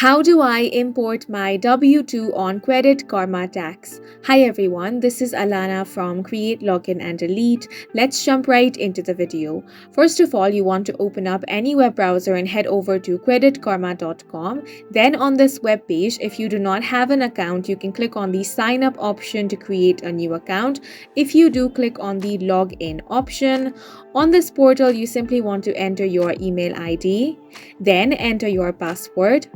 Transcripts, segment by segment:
How do I import my W-2 on Credit Karma Tax? Hi everyone, this is Alana from Create, Login and Delete. Let's jump right into the video. First of all, you want to open up any web browser and head over to creditkarma.com. Then on this web page, if you do not have an account, you can click on the sign up option to create a new account. If you do, click on the login option. On this portal, you simply want to enter your email ID, then enter your password.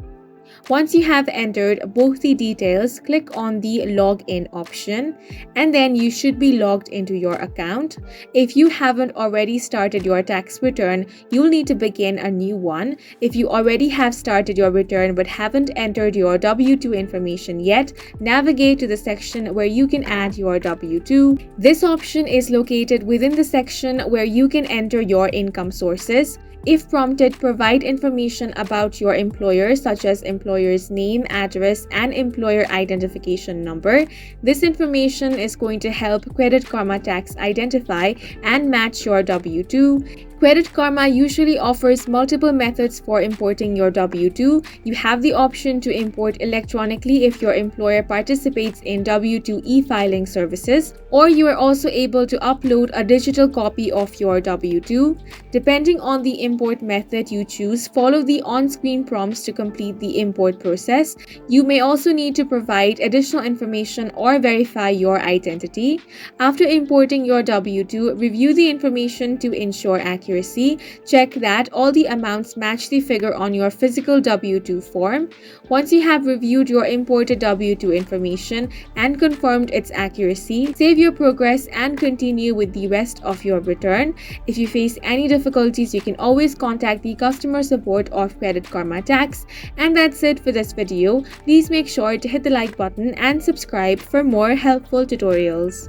Once you have entered both the details, click on the login option and then you should be logged into your account. If you haven't already started your tax return, you'll need to begin a new one. If you already have started your return but haven't entered your W-2 information yet, navigate to the section where you can add your W-2. This option is located within the section where you can enter your income sources. If prompted, provide information about your employer such as employer's name, address, and employer identification number. This information is going to help Credit Karma Tax identify and match your W-2. Credit Karma usually offers multiple methods for importing your W-2. You have the option to import electronically if your employer participates in W-2 e-filing services, or you are also able to upload a digital copy of your W-2. Depending on the import method you choose, follow the on-screen prompts to complete the import process. You may also need to provide additional information or verify your identity. After importing your W-2, review the information to ensure accuracy. Check that all the amounts match the figure on your physical W-2 form. Once you have reviewed your imported W-2 information and confirmed its accuracy, save your progress and continue with the rest of your return. If you face any difficulties, you can always contact the customer support of Credit Karma Tax. And that's it for this video. Please make sure to hit the like button and subscribe for more helpful tutorials.